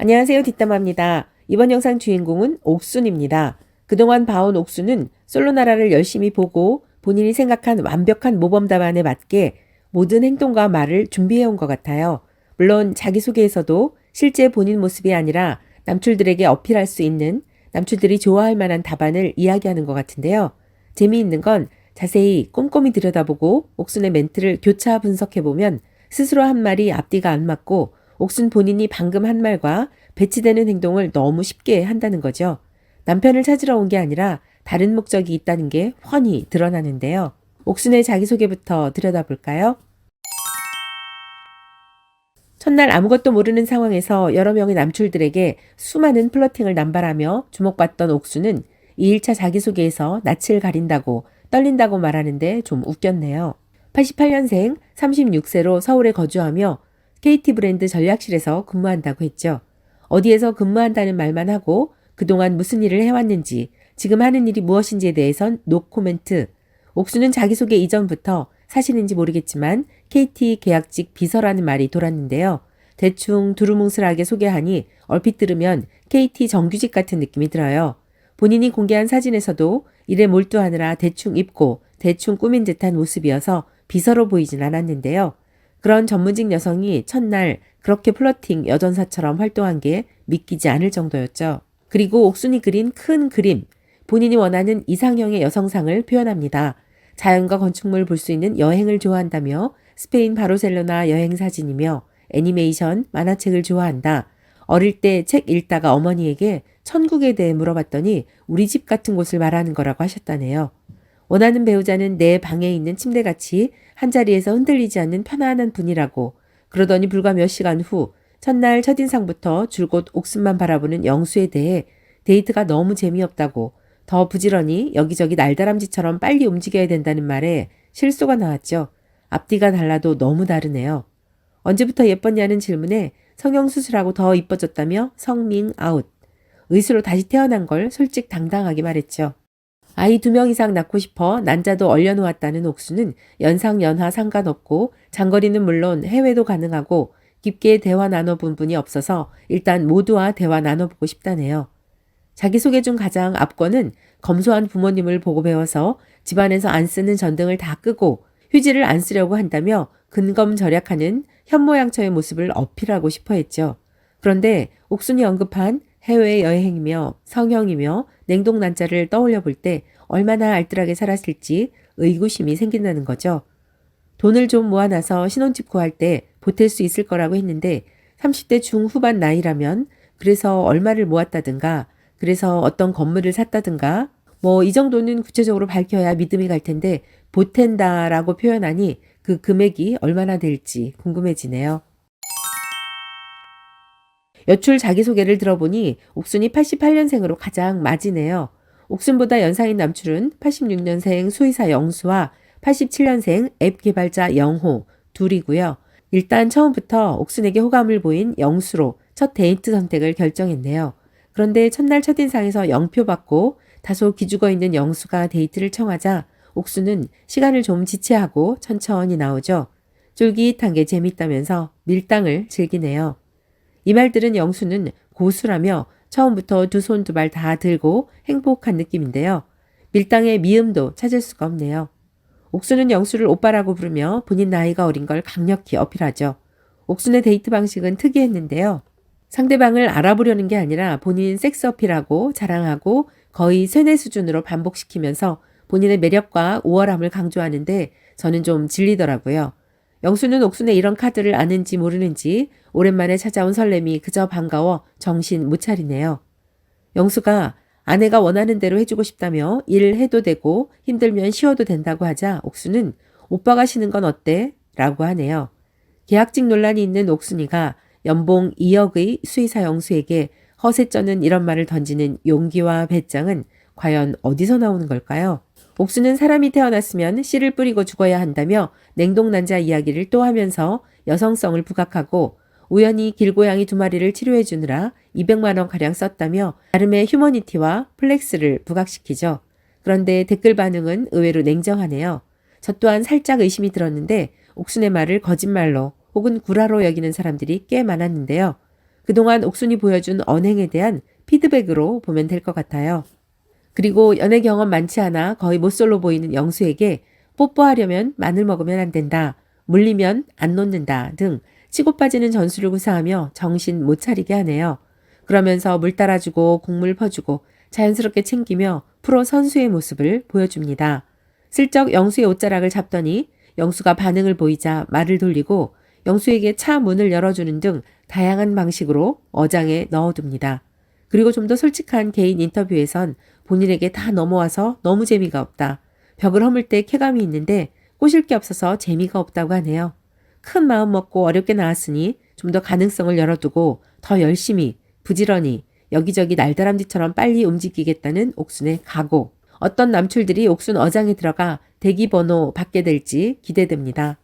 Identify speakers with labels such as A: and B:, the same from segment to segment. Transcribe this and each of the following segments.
A: 안녕하세요. 뒷담화입니다. 이번 영상 주인공은 옥순입니다. 그동안 봐온 옥순은 솔로나라를 열심히 보고 본인이 생각한 완벽한 모범 답안에 맞게 모든 행동과 말을 준비해온 것 같아요. 물론 자기소개에서도 실제 본인 모습이 아니라 남출들에게 어필할 수 있는 남출들이 좋아할 만한 답안을 이야기하는 것 같은데요. 재미있는 건 자세히 꼼꼼히 들여다보고 옥순의 멘트를 교차 분석해보면 스스로 한 말이 앞뒤가 안 맞고 옥순 본인이 방금 한 말과 배치되는 행동을 너무 쉽게 한다는 거죠. 남편을 찾으러 온 게 아니라 다른 목적이 있다는 게 훤히 드러나는데요. 옥순의 자기소개부터 들여다볼까요? 첫날 아무것도 모르는 상황에서 여러 명의 남출들에게 수많은 플러팅을 남발하며 주목받던 옥순은 2일차 자기소개에서 낯을 가린다고 떨린다고 말하는데 좀 웃겼네요. 88년생 36세로 서울에 거주하며 KT 브랜드 전략실에서 근무한다고 했죠. 어디에서 근무한다는 말만 하고 그동안 무슨 일을 해왔는지, 지금 하는 일이 무엇인지에 대해선 노코멘트. 옥수는 자기소개 이전부터 사실인지 모르겠지만 KT 계약직 비서라는 말이 돌았는데요. 대충 두루뭉술하게 소개하니 얼핏 들으면 KT 정규직 같은 느낌이 들어요. 본인이 공개한 사진에서도 일에 몰두하느라 대충 입고 대충 꾸민 듯한 모습이어서 비서로 보이진 않았는데요. 그런 전문직 여성이 첫날 그렇게 플러팅 여전사처럼 활동한 게 믿기지 않을 정도였죠. 그리고 옥순이 그린 큰 그림, 본인이 원하는 이상형의 여성상을 표현합니다. 자연과 건축물 볼 수 있는 여행을 좋아한다며 스페인 바르셀로나 여행 사진이며 애니메이션, 만화책을 좋아한다. 어릴 때 책 읽다가 어머니에게 천국에 대해 물어봤더니 우리 집 같은 곳을 말하는 거라고 하셨다네요. 원하는 배우자는 내 방에 있는 침대같이 한자리에서 흔들리지 않는 편안한 분이라고. 그러더니 불과 몇 시간 후 첫날 첫인상부터 줄곧 옥순만 바라보는 영수에 대해 데이트가 너무 재미없다고, 더 부지런히 여기저기 날다람쥐처럼 빨리 움직여야 된다는 말에 실소가 나왔죠. 앞뒤가 달라도 너무 다르네요. 언제부터 예뻤냐는 질문에 성형수술하고 더 이뻐졌다며 성밍 아웃. 의수로 다시 태어난 걸 솔직당당하게 말했죠. 아이 2명 이상 낳고 싶어 난자도 얼려놓았다는 옥수는 연상 연하 상관없고 장거리는 물론 해외도 가능하고 깊게 대화 나눠본 분이 없어서 일단 모두와 대화 나눠보고 싶다네요. 자기소개 중 가장 앞권은 검소한 부모님을 보고 배워서 집안에서 안 쓰는 전등을 다 끄고 휴지를 안 쓰려고 한다며 근검절약하는 현모양처의 모습을 어필하고 싶어 했죠. 그런데 옥순이 언급한 해외여행이며 성형이며 냉동난자를 떠올려 볼 때 얼마나 알뜰하게 살았을지 의구심이 생긴다는 거죠. 돈을 좀 모아놔서 신혼집 구할 때 보탤 수 있을 거라고 했는데 30대 중후반 나이라면 그래서 얼마를 모았다든가, 그래서 어떤 건물을 샀다든가, 뭐 이 정도는 구체적으로 밝혀야 믿음이 갈 텐데 보탠다라고 표현하니 그 금액이 얼마나 될지 궁금해지네요. 여출 자기소개를 들어보니 옥순이 88년생으로 가장 맞이네요. 옥순보다 연상인 남출은 86년생 수의사 영수와 87년생 앱 개발자 영호 둘이고요. 일단 처음부터 옥순에게 호감을 보인 영수로 첫 데이트 선택을 결정했네요. 그런데 첫날 첫인상에서 영표 받고 다소 기죽어 있는 영수가 데이트를 청하자 옥수는 시간을 좀 지체하고 천천히 나오죠. 쫄깃한 게 재밌다면서 밀당을 즐기네요. 이 말 들은 영수는 고수라며 처음부터 두 손 두 발 다 들고 행복한 느낌인데요. 밀당의 미음도 찾을 수가 없네요. 옥수는 영수를 오빠라고 부르며 본인 나이가 어린 걸 강력히 어필하죠. 옥순의 데이트 방식은 특이했는데요. 상대방을 알아보려는 게 아니라 본인 섹스 어필하고 자랑하고 거의 세뇌 수준으로 반복시키면서 본인의 매력과 우월함을 강조하는데 저는 좀 질리더라고요. 영수는 옥순의 이런 카드를 아는지 모르는지 오랜만에 찾아온 설렘이 그저 반가워 정신 못 차리네요. 영수가 아내가 원하는 대로 해주고 싶다며 일을 해도 되고 힘들면 쉬어도 된다고 하자 옥수는 오빠가 쉬는 건 어때? 라고 하네요. 계약직 논란이 있는 옥순이가 연봉 2억의 수의사 영수에게 허세 쩌는 이런 말을 던지는 용기와 배짱은 과연 어디서 나오는 걸까요? 옥수는 사람이 태어났으면 씨를 뿌리고 죽어야 한다며 냉동난자 이야기를 또 하면서 여성성을 부각하고 우연히 길고양이 2마리를 치료해 주느라 200만 원가량 썼다며 나름의 휴머니티와 플렉스를 부각시키죠. 그런데 댓글 반응은 의외로 냉정하네요. 저 또한 살짝 의심이 들었는데 옥순의 말을 거짓말로 혹은 구라로 여기는 사람들이 꽤 많았는데요. 그동안 옥순이 보여준 언행에 대한 피드백으로 보면 될 것 같아요. 그리고 연애 경험 많지 않아 거의 모쏠로 보이는 영수에게 뽀뽀하려면 마늘 먹으면 안 된다, 물리면 안 놓는다 등 치고 빠지는 전술을 구사하며 정신 못 차리게 하네요. 그러면서 물 따라주고 국물 퍼주고 자연스럽게 챙기며 프로 선수의 모습을 보여줍니다. 슬쩍 영수의 옷자락을 잡더니 영수가 반응을 보이자 말을 돌리고 영수에게 차 문을 열어주는 등 다양한 방식으로 어장에 넣어둡니다. 그리고 좀 더 솔직한 개인 인터뷰에선 본인에게 다 넘어와서 너무 재미가 없다. 벽을 허물 때 쾌감이 있는데 꼬실 게 없어서 재미가 없다고 하네요. 큰 마음 먹고 어렵게 나왔으니 좀 더 가능성을 열어두고 더 열심히, 부지런히, 여기저기 날다람쥐처럼 빨리 움직이겠다는 옥순의 각오. 어떤 남출들이 옥순 어장에 들어가 대기번호 받게 될지 기대됩니다.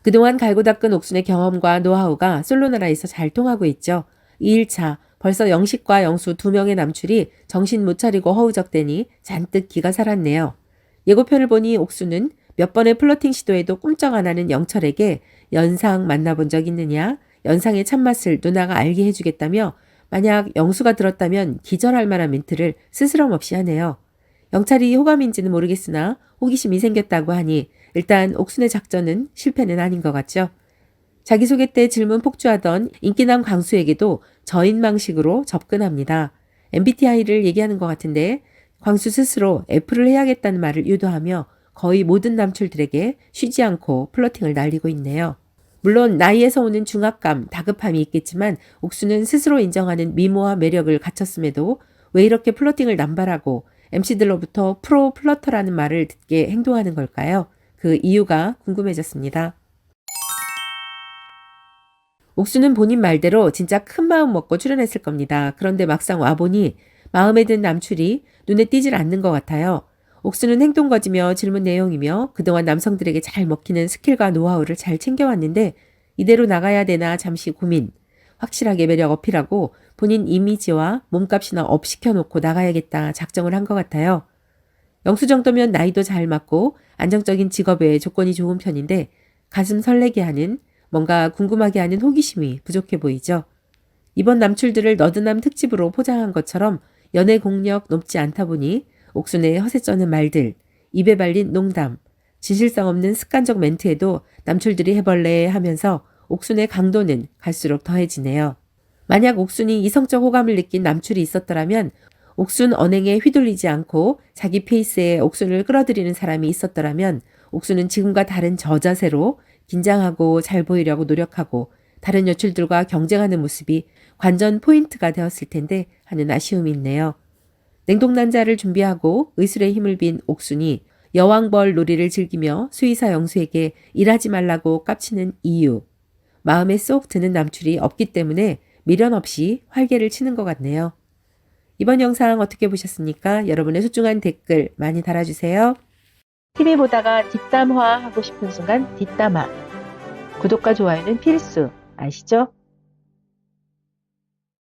A: 그동안 갈고 닦은 옥순의 경험과 노하우가 솔로나라에서 잘 통하고 있죠. 2일차 벌써 영식과 영수 2명의 남출이 정신 못 차리고 허우적대니 잔뜩 기가 살았네요. 예고편을 보니 옥수는 몇 번의 플러팅 시도에도 꿈쩍 안 하는 영철에게 연상 만나본 적 있느냐? 연상의 참맛을 누나가 알게 해주겠다며 만약 영수가 들었다면 기절할 만한 멘트를 스스럼 없이 하네요. 영철이 호감인지는 모르겠으나 호기심이 생겼다고 하니 일단 옥순의 작전은 실패는 아닌 것 같죠. 자기소개 때 질문 폭주하던 인기남 광수에게도 저인망식으로 접근합니다. MBTI를 얘기하는 것 같은데 광수 스스로 F를 해야겠다는 말을 유도하며 거의 모든 남출들에게 쉬지 않고 플러팅을 날리고 있네요. 물론 나이에서 오는 중압감, 다급함이 있겠지만 옥수는 스스로 인정하는 미모와 매력을 갖췄음에도 왜 이렇게 플러팅을 남발하고 MC들로부터 프로 플러터라는 말을 듣게 행동하는 걸까요? 그 이유가 궁금해졌습니다. 옥수는 본인 말대로 진짜 큰 마음 먹고 출연했을 겁니다. 그런데 막상 와보니 마음에 든 남출이 눈에 띄질 않는 것 같아요. 옥수는 행동거지며 질문 내용이며 그동안 남성들에게 잘 먹히는 스킬과 노하우를 잘 챙겨왔는데 이대로 나가야 되나 잠시 고민. 확실하게 매력 어필하고 본인 이미지와 몸값이나 업 시켜놓고 나가야겠다 작정을 한 것 같아요. 영수 정도면 나이도 잘 맞고 안정적인 직업에 조건이 좋은 편인데 가슴 설레게 하는 뭔가 궁금하게 하는 호기심이 부족해 보이죠. 이번 남출들을 너드남 특집으로 포장한 것처럼 연애 공력 높지 않다 보니 옥순의 허세 쩌는 말들, 입에 발린 농담, 진실성 없는 습관적 멘트에도 남출들이 해벌레 하면서 옥순의 강도는 갈수록 더해지네요. 만약 옥순이 이성적 호감을 느낀 남출이 있었더라면 옥순 언행에 휘둘리지 않고 자기 페이스에 옥순을 끌어들이는 사람이 있었더라면 옥순은 지금과 다른 저자세로 긴장하고 잘 보이려고 노력하고 다른 여출들과 경쟁하는 모습이 관전 포인트가 되었을 텐데 하는 아쉬움이 있네요. 냉동난자를 준비하고 의술의 힘을 빈 옥순이 여왕벌 놀이를 즐기며 수의사 영수에게 일하지 말라고 깝치는 이유. 마음에 쏙 드는 남출이 없기 때문에 미련 없이 활개를 치는 것 같네요. 이번 영상 어떻게 보셨습니까? 여러분의 소중한 댓글 많이 달아주세요. TV 보다가 뒷담화 하고 싶은 순간 뒷담화. 구독과 좋아요는 필수. 아시죠?